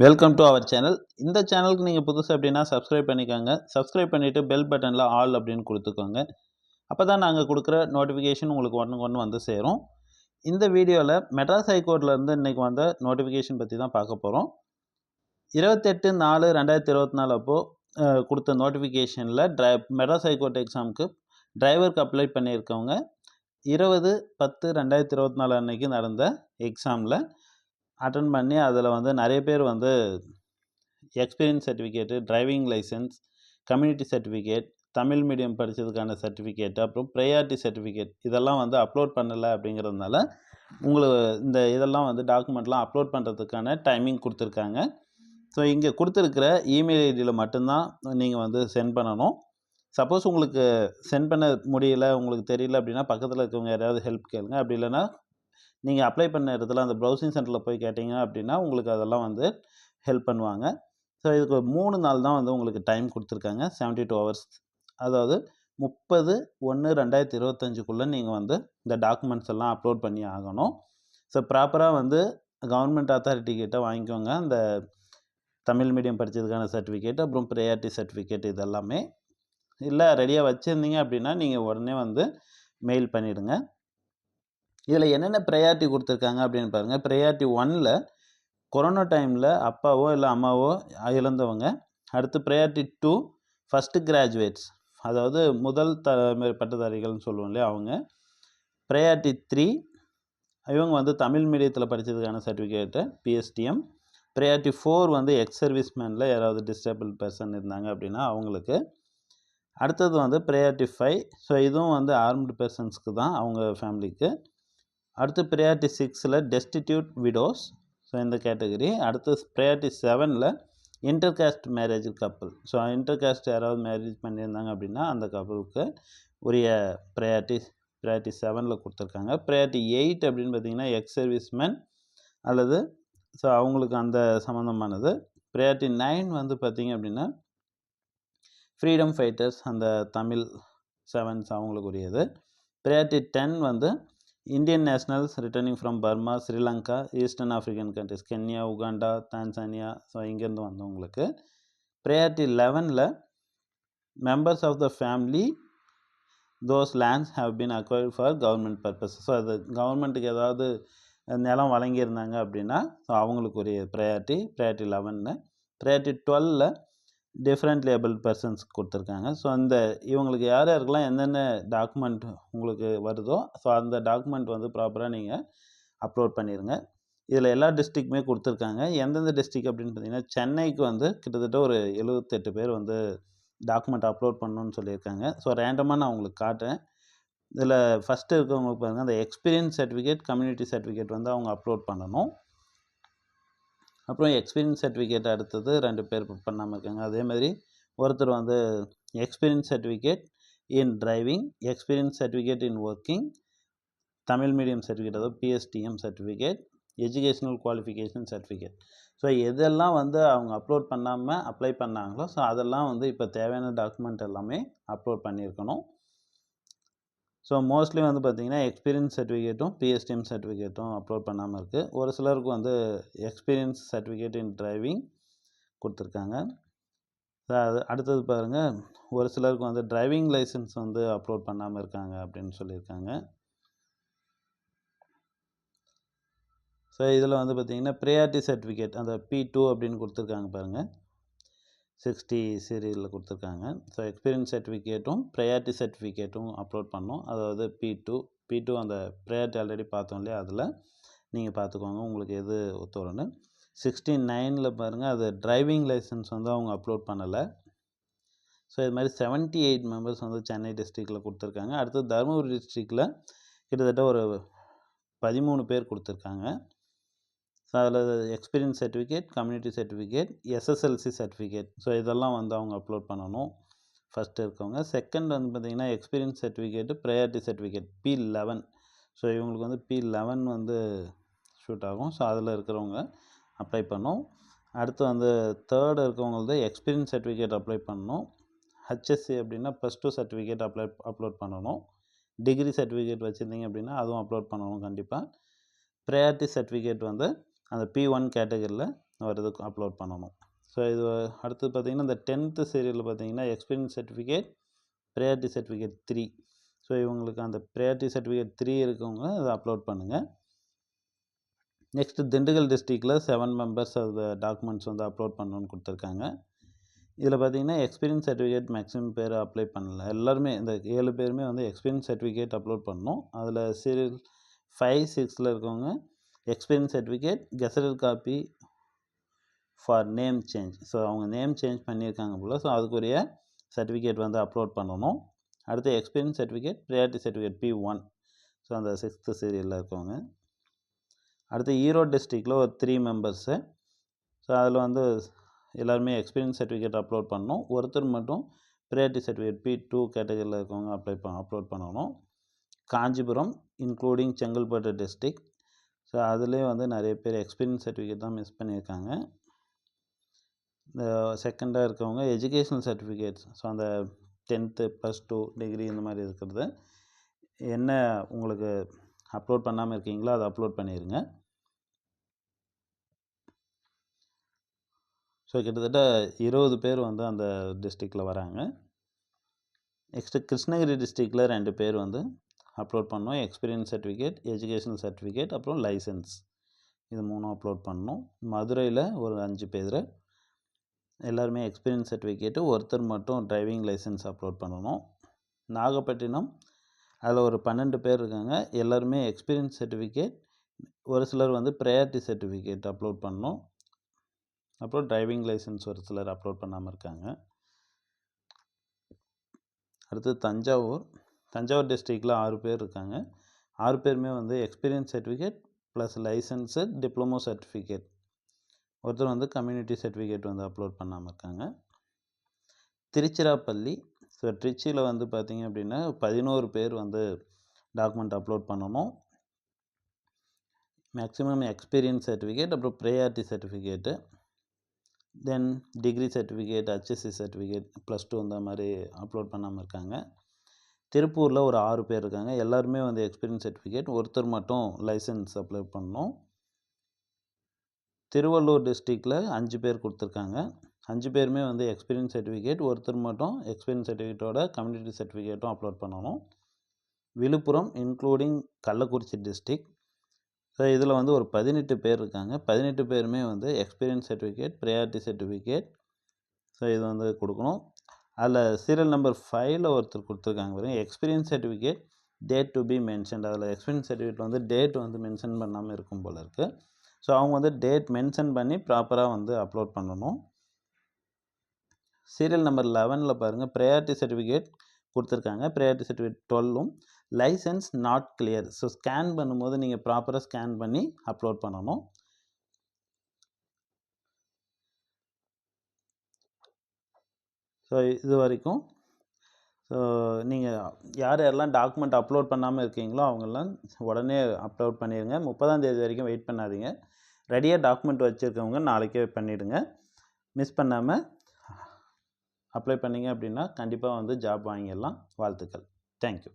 Welcome to our channel. இந்த சேனலுக்கு நீங்கள் புதுசு அப்படின்னா சப்ஸ்கிரைப் பண்ணிக்கோங்க. சப்ஸ்கிரைப் பண்ணிவிட்டு பெல் பட்டனில் ஆல் அப்படின்னு கொடுத்துக்கோங்க. அப்போ தான் நாங்கள் கொடுக்குற நோட்டிஃபிகேஷன் உங்களுக்கு ஒன்று வந்து சேரும். இந்த வீடியோவில் மெட்ராஸ் ஹைகோர்ட்லேருந்து இன்றைக்கி வந்த நோட்டிஃபிகேஷன் பற்றி தான் பார்க்க போகிறோம். 28/4/2024 அப்போது கொடுத்த நோட்டிஃபிகேஷனில் மெட்ராஸ் ஹைகோர்ட் எக்ஸாமுக்கு டிரைவருக்கு அப்ளை பண்ணியிருக்கவங்க 20/10/2024 அன்றைக்கி நடந்த எக்ஸாமில் அட்டன் பண்ணி அதில் வந்து நிறைய பேர் வந்து experience certificate, driving license, community certificate, Tamil medium படித்ததுக்கான சர்டிஃபிகேட், அப்புறம் ப்ரையாரிட்டி சர்டிஃபிகேட் இதெல்லாம் வந்து அப்லோட் பண்ணலை அப்படிங்கிறதுனால உங்களுக்கு இந்த இதெல்லாம் வந்து டாக்குமெண்ட்லாம் அப்லோட் பண்ணுறதுக்கான டைமிங் கொடுத்துருக்காங்க. ஸோ இங்கே கொடுத்துருக்கிற இமெயில் ஐடியில் மட்டும்தான் நீங்கள் வந்து சென்ட் பண்ணணும். சப்போஸ் உங்களுக்கு சென்ட் பண்ண முடியல, உங்களுக்கு தெரியல அப்படின்னா பக்கத்தில் இருக்கவங்க யாராவது ஹெல்ப் கேளுங்க. அப்படி இல்லைன்னா நீங்கள் அப்ளை பண்ண இடத்துல அந்த ப்ரௌசிங் சென்டரில் போய் கேட்டிங்க அப்படின்னா உங்களுக்கு அதெல்லாம் வந்து ஹெல்ப் பண்ணுவாங்க. ஸோ இதுக்கு 3 நாள் தான் வந்து உங்களுக்கு டைம் கொடுத்துருக்காங்க, 72 ஹவர்ஸ். அதாவது 30/1/2025க்குள்ளே நீங்கள் வந்து இந்த டாக்குமெண்ட்ஸ் எல்லாம் அப்லோட் பண்ணி ஆகணும். ஸோ ப்ராப்பராக வந்து கவர்மெண்ட் அத்தாரிட்டி கிட்ட வாங்கிக்கோங்க அந்த தமிழ் மீடியம் படித்ததுக்கான சர்டிஃபிகேட், அப்புறம் ப்ரையாரிட்டி சர்டிஃபிகேட் இதெல்லாமே. இல்லை ரெடியாக வச்சுருந்தீங்க அப்படின்னா நீங்கள் உடனே வந்து மெயில் பண்ணிவிடுங்க. இதில் என்னென்ன ப்ரையாரிட்டி கொடுத்துருக்காங்க அப்படின்னு பாருங்கள். ப்ரையாரிட்டி 1ல் கொரோனா டைமில் அப்பாவோ இல்லை அம்மாவோ இழந்தவங்க. அடுத்து ப்ரையாரிட்டி 2 ஃபஸ்ட்டு கிராஜுவேட்ஸ், அதாவது முதல் பட்டதாரிகள்னு சொல்லுவோம் இல்லையா அவங்க. ப்ரையாரிட்டி 3 இவங்க வந்து தமிழ் மீடியத்தில் படித்ததுக்கான சர்டிஃபிகேட்டு பிஎஸ்டிஎம். ப்ரையாரிட்டி 4 வந்து எக்ஸ் சர்வீஸ்மேனில் யாராவது டிசேபிள் பர்சன் இருந்தாங்க அப்படின்னா அவங்களுக்கு. அடுத்தது வந்து ப்ரையாரிட்டி 5, ஸோ இதுவும் வந்து ஆர்ம்டு பர்சன்ஸ்க்கு தான், அவங்க ஃபேமிலிக்கு. அடுத்து ப்ரையாரிட்டி 6ல் டெஸ்டிடியூட் விடோஸ், ஸோ இந்த கேட்டகரி. அடுத்து ப்ரையாரிட்டி 7ல் inter caste marriage couple, so inter caste யாராவது மேரேஜ் பண்ணியிருந்தாங்க அப்படின்னா அந்த கப்புளுக்கு உரிய ப்ரையாரிட்டி 7ல் கொடுத்துருக்காங்க. ப்ரையாரிட்டி 8 அப்படின்னு பார்த்தீங்கன்னா எக்ஸ் சர்வீஸ்மேன் அல்லது ஸோ அவங்களுக்கு அந்த சம்மந்தமானது. ப்ரையாரிட்டி 9 வந்து பார்த்திங்க அப்படின்னா ஃப்ரீடம் ஃபைட்டர்ஸ், அந்த தமிழ் 7s அவங்களுக்கு உரியது. ப்ரையாரிட்டி 10 வந்து Indian nationals returning from Burma, Sri Lanka, eastern African countries, Kenya, Uganda, Tanzania, so இங்கேருந்து வந்தவங்களுக்கு. ப்ரையாரிட்டி 11ல் members of the family those lands have been acquired for government purpose, so அது கவர்மெண்ட்டுக்கு ஏதாவது நிலம் வழங்கியிருந்தாங்க அப்படின்னா ஸோ அவங்களுக்கு உரிய ப்ரையாரிட்டி 11. ப்ரையாரிட்டி 12ல் டிஃப்ரெண்ட்லி ஏபிள்ட் பர்சன்ஸ் கொடுத்துருக்காங்க. ஸோ அந்த இவங்களுக்கு யார் யாருக்கெல்லாம் என்னென்ன டாக்குமெண்ட் உங்களுக்கு வருதோ ஸோ அந்த டாக்குமெண்ட் வந்து ப்ராப்பராக நீங்கள் அப்லோட் பண்ணிடுங்க. இதில் எல்லா டிஸ்ட்ரிக்ட்டுமே கொடுத்துருக்காங்க. எந்தெந்த டிஸ்ட்ரிக் அப்படின்னு பார்த்தீங்கன்னா சென்னைக்கு வந்து கிட்டத்தட்ட ஒரு 78 பேர் வந்து டாக்குமெண்ட் அப்லோட் பண்ணணும்னு சொல்லியிருக்காங்க. ஸோ ரேண்டமாக நான் உங்களுக்கு காட்டுறேன். இதில் ஃபஸ்ட்டு இருக்கவங்களுக்கு பாருங்கள், அந்த எக்ஸ்பீரியன்ஸ் சர்டிஃபிகேட், கம்யூனிட்டி சர்டிஃபிகேட் வந்து அவங்க அப்லோட் பண்ணணும். அப்புறம் எக்ஸ்பீரியன்ஸ் சர்டிஃபிகேட் அடுத்தது 2 பேர் பண்ணாமல் இருக்காங்க. அதே மாதிரி ஒருத்தர் வந்து experience certificate in driving, experience certificate in working, Tamil medium certificate அதாவது PSTM certificate, educational qualification certificate. So எதெல்லாம் வந்து அவங்க அப்லோட் பண்ணாமல் அப்ளை பண்ணாங்களோ ஸோ அதெல்லாம் வந்து இப்போ தேவையான டாக்குமெண்ட் எல்லாமே அப்லோட் பண்ணியிருக்கணும். ஸோ மோஸ்ட்லி வந்து பார்த்திங்கன்னா எக்ஸ்பீரியன்ஸ் சர்டிஃபிகேட்டும் பிஎஸ்டிஎம் சர்டிஃபிகேட்டும் அப்லோட் பண்ணாமல் இருக்குது. ஒரு சிலருக்கு வந்து எக்ஸ்பீரியன்ஸ் சர்டிஃபிகேட் இன் டிரைவிங் கொடுத்துருக்காங்க. அது அடுத்தது பாருங்கள், ஒரு சிலருக்கு வந்து டிரைவிங் லைசன்ஸ் வந்து அப்லோட் பண்ணாமல் இருக்காங்க அப்படின்னு சொல்லியிருக்காங்க. ஸோ இதில் வந்து பார்த்திங்கன்னா ப்ரையாரிட்டி சர்டிஃபிகேட் அந்த P2 அப்படின்னு கொடுத்துருக்காங்க பாருங்கள், 60 சீரியலில் கொடுத்துருக்காங்க. ஸோ எக்ஸ்பீரியன்ஸ் சர்டிஃபிகேட்டும் ப்ரையாரிட்டி சர்டிஃபிகேட்டும் அப்லோட் பண்ணோம். அதாவது P2 அந்த ப்ரையாரிட்டி ஆல்ரெடி பார்த்தோம் இல்லையா, அதில் நீங்கள் பார்த்துக்கோங்க உங்களுக்கு எது ஒத்து வரும்னு. 69ல் பாருங்கள், அது டிரைவிங் லைசன்ஸ் வந்து அவங்க அப்லோட் பண்ணலை. ஸோ இது மாதிரி 78 மெம்பர்ஸ் வந்து சென்னை டிஸ்ட்ரிக்டில் கொடுத்துருக்காங்க. அடுத்து தருமபுரி டிஸ்ட்ரிக்டில் கிட்டத்தட்ட ஒரு 13 பேர் கொடுத்துருக்காங்க. ஸோ அதில் experience certificate, community certificate, SSLC certificate, so இதெல்லாம் வந்து அவங்க அப்லோட் பண்ணணும் ஃபஸ்ட்டு இருக்கவங்க. செகண்ட் வந்து பார்த்திங்கன்னா experience certificate, priority certificate P11, so இவங்களுக்கு வந்து P11 வந்து ஷூட் ஆகும். ஸோ அதில் இருக்கிறவங்க அப்ளை பண்ணணும். அடுத்து வந்து தேர்டு இருக்கவங்க வந்து எக்ஸ்பீரியன்ஸ் சர்டிஃபிகேட் அப்ளை பண்ணணும். ஹெச்எஸ்சி அப்படின்னா +2 சர்டிஃபிகேட் அப்லோட் பண்ணணும். டிகிரி சர்டிஃபிகேட் வச்சுருந்தீங்க அப்படின்னா அதுவும் அப்லோட் பண்ணணும் கண்டிப்பாக. ப்ரையாரிட்டி சர்டிஃபிகேட் வந்து அந்த P1 கேட்டகரியில் வரதுக்கு அப்லோட் பண்ணணும். ஸோ இது அடுத்து பார்த்திங்கன்னா இந்த 10th சீரியலில் பார்த்திங்கன்னா experience certificate, priority certificate 3. So இவங்களுக்கு அந்த ப்ரையாரிட்டி சர்டிஃபிகேட் 3 இருக்கவங்க அதை அப்லோட் பண்ணுங்கள். நெக்ஸ்ட்டு திண்டுக்கல் டிஸ்ட்ரிக்டில் 7 மெம்பர்ஸ் அந்த டாக்குமெண்ட்ஸ் வந்து அப்லோட் பண்ணணுன்னு கொடுத்துருக்காங்க. இதில் பார்த்திங்கன்னா எக்ஸ்பீரியன்ஸ் சர்டிஃபிகேட் மேக்ஸிமம் பேர் அப்ளை பண்ணல. எல்லாருமே இந்த 7 பேருமே வந்து எக்ஸ்பீரியன்ஸ் சர்டிஃபிகேட் அப்லோட் பண்ணணும். அதில் சீரியல் 5, 6ல் இருக்கவங்க experience certificate, gazetted copy for name change. So அவங்க நேம் சேஞ்ச் பண்ணியிருக்காங்க போல். ஸோ அதுக்குரிய சர்டிஃபிகேட் வந்து அப்லோட் பண்ணணும். அடுத்து experience certificate, priority certificate P1. So அந்த 6th சீரியலில் இருக்கவங்க. அடுத்து ஈரோடு டிஸ்ட்ரிக்டில் ஒரு 3 மெம்பர்ஸு. ஸோ அதில் வந்து எல்லாருமே எக்ஸ்பீரியன்ஸ் சர்டிஃபிகேட் அப்லோட் பண்ணணும். ஒருத்தர் மட்டும் ப்ரையாரிட்டி சர்டிஃபிகேட் P2 கேட்டகரியில் இருக்கவங்க அப்லோட் பண்ணணும். Kanchipuram including Chengalpattu district. So அதுலேயே வந்து நிறைய பேர் எக்ஸ்பீரியன்ஸ் சர்டிஃபிகேட் தான் மிஸ் பண்ணியிருக்காங்க. இந்த செகண்டாக இருக்கவங்க எஜுகேஷ்னல் சர்டிஃபிகேட்ஸ், ஸோ அந்த 10th +2 டிகிரி இந்த மாதிரி இருக்கிறது என்ன உங்களுக்கு அப்லோட் பண்ணாமல் இருக்கீங்களோ அதை அப்லோட் பண்ணிடுங்க. ஸோ கிட்டத்தட்ட 20 பேர் வந்து அந்த டிஸ்ட்ரிக்டில் வராங்க. நெக்ஸ்ட்டு கிருஷ்ணகிரி டிஸ்ட்ரிக்டில் 2 பேர் வந்து அப்லோட் பண்ணோம். எக்ஸ்பீரியன்ஸ் சர்டிஃபிகேட், எஜுகேஷ்னல் சர்டிஃபிகேட், அப்புறம் லைசன்ஸ், இது 3 அப்லோட் பண்ணணும். மதுரையில் ஒரு 5 பேர் எல்லாருமே எக்ஸ்பீரியன்ஸ் சர்டிஃபிகேட்டு, ஒருத்தர் மட்டும் டிரைவிங் லைசன்ஸ் அப்லோட் பண்ணணும். நாகப்பட்டினம் அதில் ஒரு 12 பேர் இருக்காங்க. எல்லாருமே எக்ஸ்பீரியன்ஸ் சர்டிஃபிகேட், ஒரு சிலர் வந்து ப்ரையாரிட்டி சர்டிஃபிகேட் அப்லோட் பண்ணணும். அப்புறம் டிரைவிங் லைசன்ஸ் ஒரு சிலர் அப்லோட் பண்ணாமல் இருக்காங்க. அடுத்து தஞ்சாவூர் டிஸ்ட்ரிக்டில் 6 பேர் இருக்காங்க. 6 பேருமே வந்து experience certificate plus licence, diploma certificate, ஒருத்தர் வந்து கம்யூனிட்டி சர்டிஃபிகேட் வந்து அப்லோட் பண்ணாமல் இருக்காங்க. திருச்சிராப்பள்ளி, ஸோ திருச்சியில் வந்து பார்த்திங்க அப்படின்னா 11 பேர் வந்து டாக்குமெண்ட் அப்லோட் பண்ணணும். மேக்ஸிமம் எக்ஸ்பீரியன்ஸ் சர்டிஃபிகேட், அப்புறம் ப்ரையாரிட்டி சர்டிஃபிகேட்டு, தென் டிகிரி சர்டிஃபிகேட், HSC சர்டிஃபிகேட், +2 இந்த மாதிரி அப்லோட் பண்ணாமல் இருக்காங்க. திருப்பூரில் ஒரு 6 பேர் இருக்காங்க. எல்லாருமே வந்து எக்ஸ்பீரியன்ஸ் சர்டிஃபிகேட், ஒருத்தர் மட்டும் லைசன்ஸ் அப்லோட் பண்ணணும். திருவள்ளூர் டிஸ்ட்ரிக்டில் 5 பேர் கொடுத்துருக்காங்க. 5 பேருமே வந்து எக்ஸ்பீரியன்ஸ் சர்டிஃபிகேட், ஒருத்தர் மட்டும் எக்ஸ்பீரியன்ஸ் சர்டிஃபிகேட்டோட கம்யூனிட்டி சர்டிஃபிகேட்டும் அப்லோட் பண்ணணும். Viluppuram including Kallakurichi district. So இதில் வந்து ஒரு 18 பேர் இருக்காங்க. 18 பேருமே வந்து experience certificate, priority certificate, so இது வந்து கொடுக்கணும். அதில் சீரியல் நம்பர் 5ல் ஒருத்தர் கொடுத்துருக்காங்க பாருங்க, experience certificate date to be mentioned. அதில் எக்ஸ்பீரியன்ஸ் சர்டிஃபிகேட் வந்து டேட் வந்து மென்ஷன் பண்ணாமல் இருக்கும் போல் இருக்குது. ஸோ அவங்க வந்து டேட் மென்ஷன் பண்ணி ப்ராப்பராக வந்து அப்லோட் பண்ணணும். சீரியல் நம்பர் 11ல் பாருங்கள், ப்ரையாரிட்டி சர்டிஃபிகேட் கொடுத்துருக்காங்க. ப்ரையாரிட்டி சர்டிஃபிகேட் 12ம் license not clear. So scan பண்ணும்போது நீங்கள் ப்ராப்பராக ஸ்கேன் பண்ணி அப்லோட் பண்ணணும். ஸோ இது வரைக்கும் ஸோ நீங்கள் யாரெல்லாம் டாக்குமெண்ட் அப்லோட் பண்ணாமல் இருக்கீங்களோ அவங்கெல்லாம் உடனே அப்லோட் பண்ணிடுங்க. 30ஆம் தேதி வரைக்கும் வெயிட் பண்ணாதீங்க. ரெடியாக டாக்குமெண்ட் வச்சுருக்கவங்க நாளைக்கே பண்ணிவிடுங்க. மிஸ் பண்ணாமல் அப்ளை பண்ணிங்க அப்படின்னா கண்டிப்பாக வந்து ஜாப் வாங்கிடலாம். வாழ்த்துக்கள். தேங்க்யூ.